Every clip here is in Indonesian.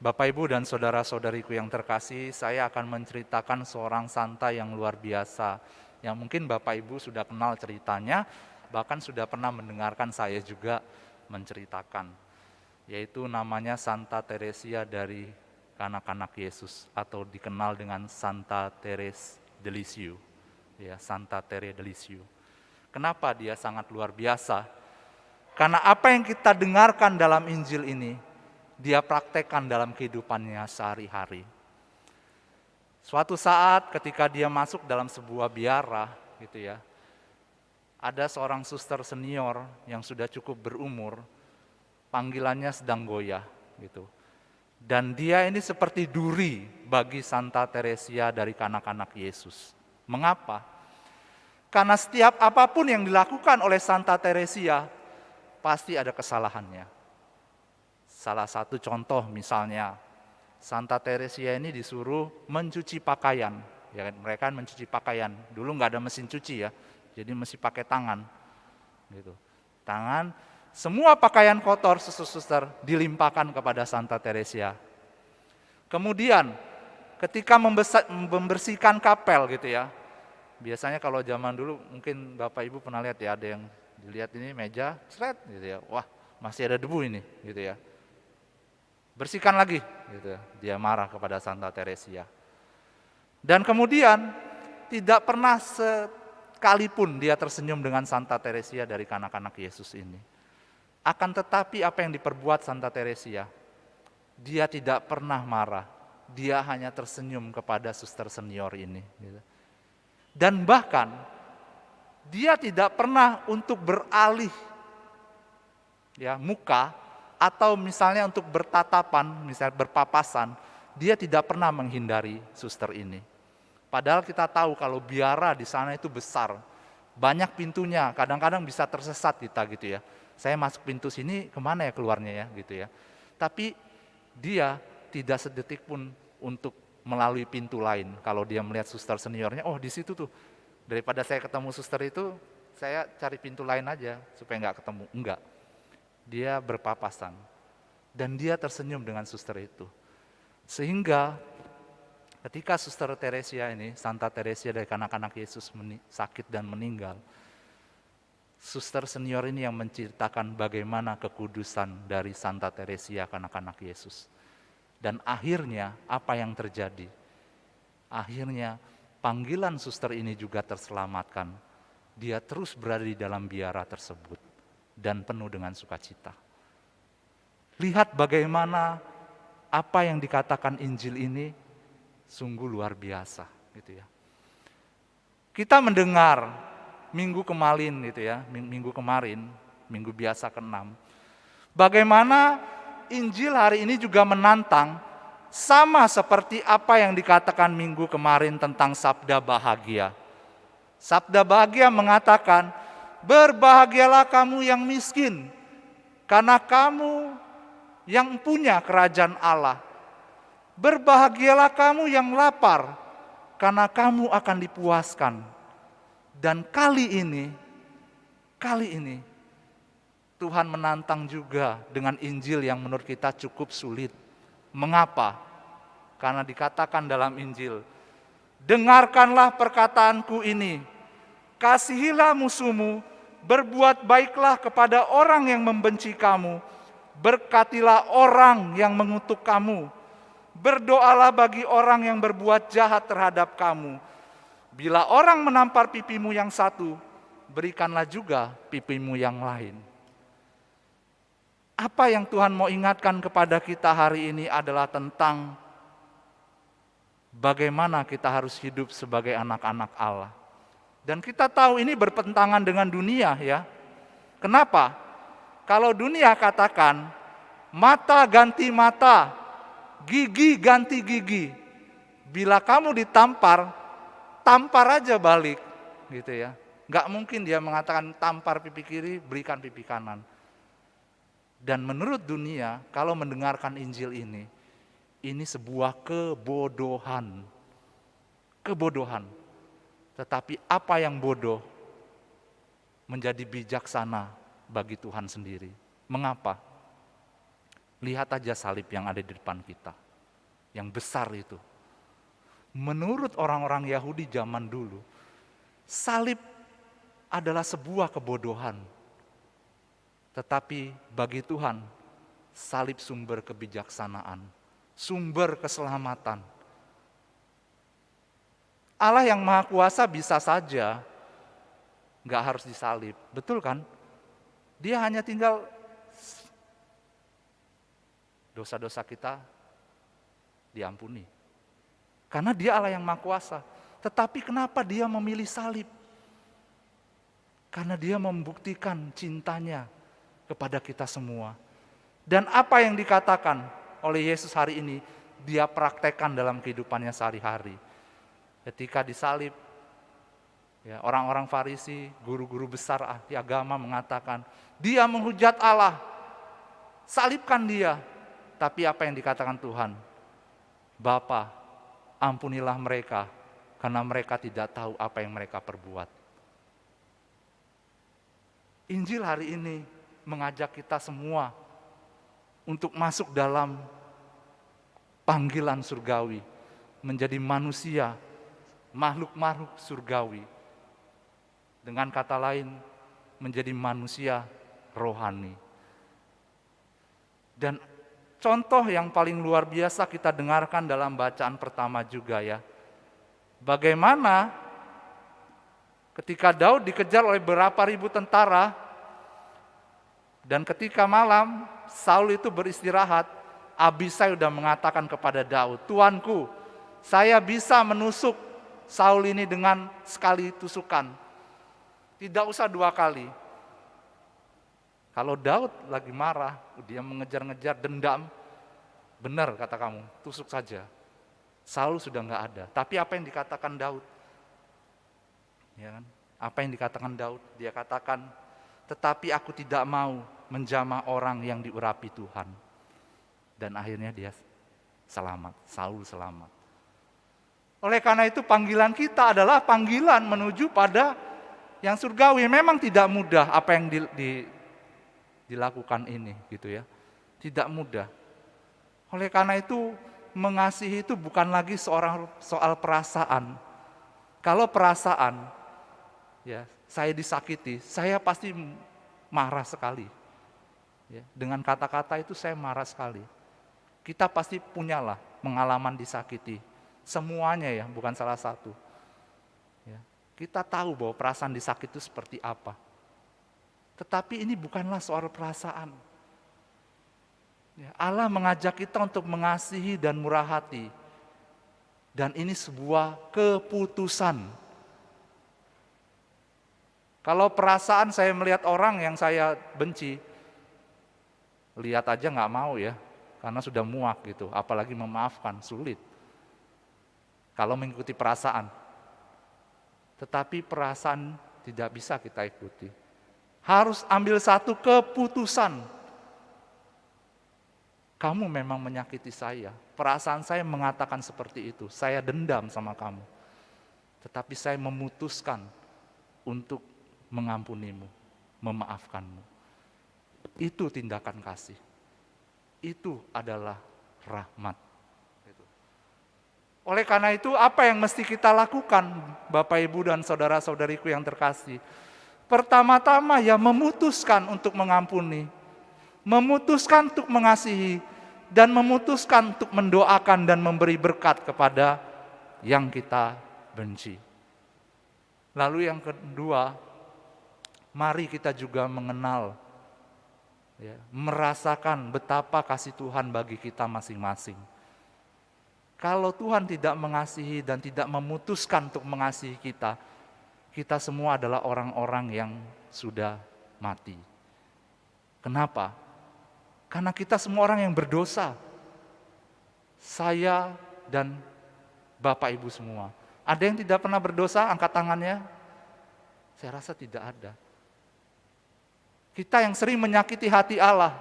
Bapak, Ibu, dan saudara-saudariku yang terkasih, saya akan menceritakan seorang santa yang luar biasa, yang mungkin Bapak Ibu sudah kenal ceritanya, bahkan sudah pernah mendengarkan saya juga menceritakan, yaitu namanya Santa Teresia dari Kanak-Kanak Yesus, atau dikenal dengan Santa Teresa de Lisieux. Ya, Santa Teresa de Lisieux. Kenapa dia sangat luar biasa? Karena apa yang kita dengarkan dalam Injil ini, dia praktekkan dalam kehidupannya sehari-hari. Suatu saat ketika dia masuk dalam sebuah biara, gitu ya, ada seorang suster senior yang sudah cukup berumur, panggilannya sedang goyah, gitu. Dan dia ini seperti duri bagi Santa Teresia dari Kanak-Kanak Yesus. Mengapa? Karena setiap apapun yang dilakukan oleh Santa Teresia, pasti ada kesalahannya. Salah satu contoh misalnya, Santa Teresia ini disuruh mencuci pakaian. Ya, mereka mencuci pakaian. Dulu nggak ada mesin cuci ya, jadi mesti pakai tangan. Gitu. Tangan, semua pakaian kotor suster-suster dilimpahkan kepada Santa Teresia. Kemudian ketika membersihkan kapel gitu ya, biasanya kalau zaman dulu mungkin Bapak Ibu pernah lihat ya, ada yang dilihat ini meja, seret gitu ya, wah masih ada debu ini gitu ya. Bersihkan lagi, gitu. Dia marah kepada Santa Teresia. Dan kemudian tidak pernah sekalipun dia tersenyum dengan Santa Teresia dari Kanak-Kanak Yesus ini. Akan tetapi apa yang diperbuat Santa Teresia, dia tidak pernah marah. Dia hanya tersenyum kepada suster senior ini. Gitu. Dan bahkan dia tidak pernah untuk beralih ya muka, atau misalnya untuk bertatapan, misalnya berpapasan, dia tidak pernah menghindari suster ini. Padahal kita tahu kalau biara di sana itu besar, banyak pintunya, kadang-kadang bisa tersesat kita gitu ya. Saya masuk pintu sini, kemana ya keluarnya ya gitu ya. Tapi dia tidak sedetik pun untuk melalui pintu lain. Kalau dia melihat suster seniornya, oh di situ tuh, daripada saya ketemu suster itu, saya cari pintu lain aja supaya nggak ketemu. Enggak. Dia berpapasan dan dia tersenyum dengan suster itu. Sehingga ketika suster Teresia ini, Santa Teresia dari Kanak-Kanak Yesus sakit dan meninggal, suster senior ini yang menceritakan bagaimana kekudusan dari Santa Teresia Kanak-Kanak Yesus. Dan akhirnya apa yang terjadi? Akhirnya panggilan suster ini juga terselamatkan. Dia terus berada di dalam biara tersebut dan penuh dengan sukacita. Lihat bagaimana apa yang dikatakan Injil ini sungguh luar biasa, gitu ya. Kita mendengar minggu kemarin, gitu ya, minggu biasa ke-6, bagaimana Injil hari ini juga menantang, sama seperti apa yang dikatakan minggu kemarin tentang sabda bahagia. Sabda bahagia mengatakan, berbahagialah kamu yang miskin, karena kamu yang punya kerajaan Allah. Berbahagialah kamu yang lapar, karena kamu akan dipuaskan. Dan kali ini, Tuhan menantang juga dengan Injil yang menurut kita cukup sulit. Mengapa? Karena dikatakan dalam Injil, dengarkanlah perkataanku ini, kasihilah musuhmu, berbuat baiklah kepada orang yang membenci kamu, berkatilah orang yang mengutuk kamu, berdoalah bagi orang yang berbuat jahat terhadap kamu. Bila orang menampar pipimu yang satu, berikanlah juga pipimu yang lain. Apa yang Tuhan mau ingatkan kepada kita hari ini adalah tentang bagaimana kita harus hidup sebagai anak-anak Allah. Dan kita tahu ini bertentangan dengan dunia ya. Kenapa? Kalau dunia katakan mata ganti mata, gigi ganti gigi. Bila kamu ditampar, tampar aja balik, gitu ya. Nggak mungkin dia mengatakan tampar pipi kiri, berikan pipi kanan. Dan menurut dunia, kalau mendengarkan Injil ini sebuah kebodohan. Kebodohan. Tetapi apa yang bodoh menjadi bijaksana bagi Tuhan sendiri. Mengapa? Lihat aja salib yang ada di depan kita, yang besar itu. Menurut orang-orang Yahudi zaman dulu, salib adalah sebuah kebodohan. Tetapi bagi Tuhan, salib sumber kebijaksanaan, sumber keselamatan. Allah yang Maha Kuasa bisa saja nggak harus disalib, betul kan? Dia hanya tinggal dosa-dosa kita diampuni. Karena dia Allah yang Maha Kuasa. Tetapi kenapa dia memilih salib? Karena dia membuktikan cintanya kepada kita semua. Dan apa yang dikatakan oleh Yesus hari ini, dia praktekkan dalam kehidupannya sehari-hari. Ketika disalib, ya, orang-orang Farisi, guru-guru besar ahli agama mengatakan, dia menghujat Allah, salibkan dia. Tapi apa yang dikatakan Tuhan? Bapa, ampunilah mereka, karena mereka tidak tahu apa yang mereka perbuat. Injil hari ini mengajak kita semua untuk masuk dalam panggilan surgawi, menjadi manusia, makhluk-makhluk surgawi. Dengan kata lain, menjadi manusia rohani. Dan contoh yang paling luar biasa kita dengarkan dalam bacaan pertama juga ya. Bagaimana ketika Daud dikejar oleh berapa ribu tentara, dan ketika malam Saul itu beristirahat, Abisai sudah mengatakan kepada Daud, Tuanku, saya bisa menusuk Saul ini dengan sekali tusukan. Tidak usah 2 kali. Kalau Daud lagi marah, dia mengejar-ngejar, dendam, benar kata kamu, tusuk saja. Saul sudah enggak ada. Tapi apa yang dikatakan Daud? Ya kan? Apa yang dikatakan Daud? Dia katakan, tetapi aku tidak mau menjamah orang yang diurapi Tuhan. Dan akhirnya dia selamat, Saul selamat. Oleh karena itu panggilan kita adalah panggilan menuju pada yang surgawi. Memang tidak mudah apa yang dilakukan ini gitu ya. Tidak mudah. Oleh karena itu mengasihi itu bukan lagi soal perasaan. Kalau perasaan, ya saya disakiti, saya pasti marah sekali. Ya, dengan kata-kata itu saya marah sekali. Kita pasti punyalah pengalaman disakiti. Semuanya ya, bukan salah satu. Ya, kita tahu bahwa perasaan disakiti itu seperti apa. Tetapi ini bukanlah soal perasaan. Ya, Allah mengajak kita untuk mengasihi dan murah hati. Dan ini sebuah keputusan. Kalau perasaan saya melihat orang yang saya benci, lihat aja nggak mau ya, karena sudah muak gitu. Apalagi memaafkan, sulit. Kalau mengikuti perasaan. Tetapi perasaan tidak bisa kita ikuti. Harus ambil satu keputusan. Kamu memang menyakiti saya. Perasaan saya mengatakan seperti itu. Saya dendam sama kamu. Tetapi saya memutuskan untuk mengampunimu, memaafkanmu. Itu tindakan kasih. Itu adalah rahmat. Oleh karena itu, apa yang mesti kita lakukan, Bapak, Ibu, dan saudara-saudariku yang terkasih? Pertama-tama ya memutuskan untuk mengampuni, memutuskan untuk mengasihi, dan memutuskan untuk mendoakan dan memberi berkat kepada yang kita benci. Lalu yang kedua, mari kita juga mengenal, ya, merasakan betapa kasih Tuhan bagi kita masing-masing. Kalau Tuhan tidak mengasihi dan tidak memutuskan untuk mengasihi kita, kita semua adalah orang-orang yang sudah mati. Kenapa? Karena kita semua orang yang berdosa. Saya dan Bapak Ibu semua. Ada yang tidak pernah berdosa? Angkat tangannya. Saya rasa tidak ada. Kita yang sering menyakiti hati Allah.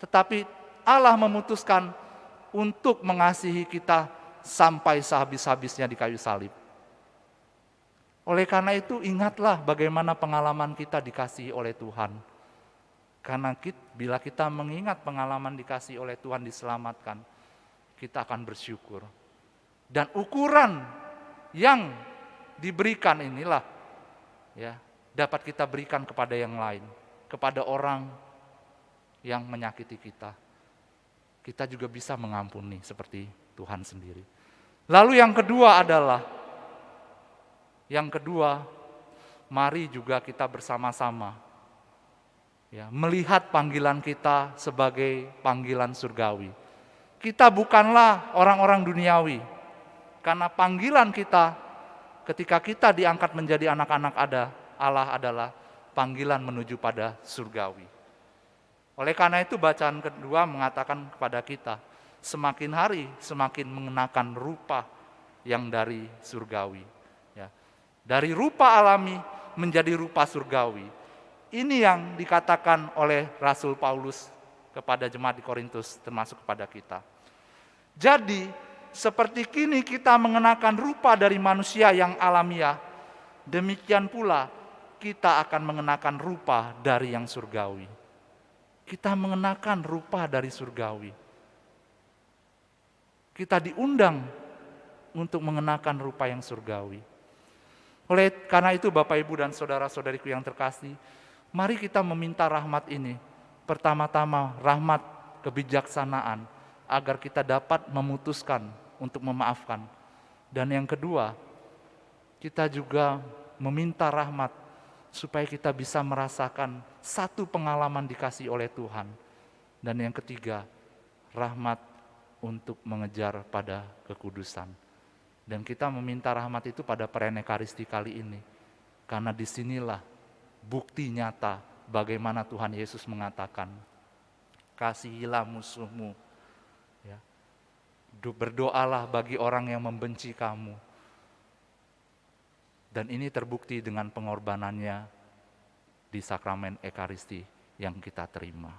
Tetapi Allah memutuskan untuk mengasihi kita sampai sehabis-habisnya di kayu salib. Oleh karena itu ingatlah bagaimana pengalaman kita dikasihi oleh Tuhan. Karena bila kita mengingat pengalaman dikasih oleh Tuhan diselamatkan, kita akan bersyukur. Dan ukuran yang diberikan inilah ya dapat kita berikan kepada yang lain, kepada orang yang menyakiti kita. Kita juga bisa mengampuni seperti Tuhan sendiri. Lalu yang kedua adalah, mari juga kita bersama-sama ya, melihat panggilan kita sebagai panggilan surgawi. Kita bukanlah orang-orang duniawi, karena panggilan kita ketika kita diangkat menjadi anak-anak Allah adalah panggilan menuju pada surgawi. Oleh karena itu bacaan kedua mengatakan kepada kita, semakin hari semakin mengenakan rupa yang dari surgawi. Ya. Dari rupa alami menjadi rupa surgawi. Ini yang dikatakan oleh Rasul Paulus kepada jemaat di Korintus, termasuk kepada kita. Jadi, seperti kini kita mengenakan rupa dari manusia yang alamiah, demikian pula kita akan mengenakan rupa dari yang surgawi. Kita mengenakan rupa dari surgawi. Kita diundang untuk mengenakan rupa yang surgawi. Oleh karena itu Bapak Ibu dan saudara-saudariku yang terkasih, mari kita meminta rahmat ini. Pertama-tama rahmat kebijaksanaan agar kita dapat memutuskan untuk memaafkan. Dan yang kedua, kita juga meminta rahmat supaya kita bisa merasakan satu pengalaman dikasih oleh Tuhan. Dan yang ketiga, rahmat untuk mengejar pada kekudusan. Dan kita meminta rahmat itu pada perayaan Ekaristi kali ini. Karena disinilah bukti nyata bagaimana Tuhan Yesus mengatakan, kasihilah musuhmu. Ya. Berdoalah bagi orang yang membenci kamu. Dan ini terbukti dengan pengorbanannya di sakramen Ekaristi yang kita terima.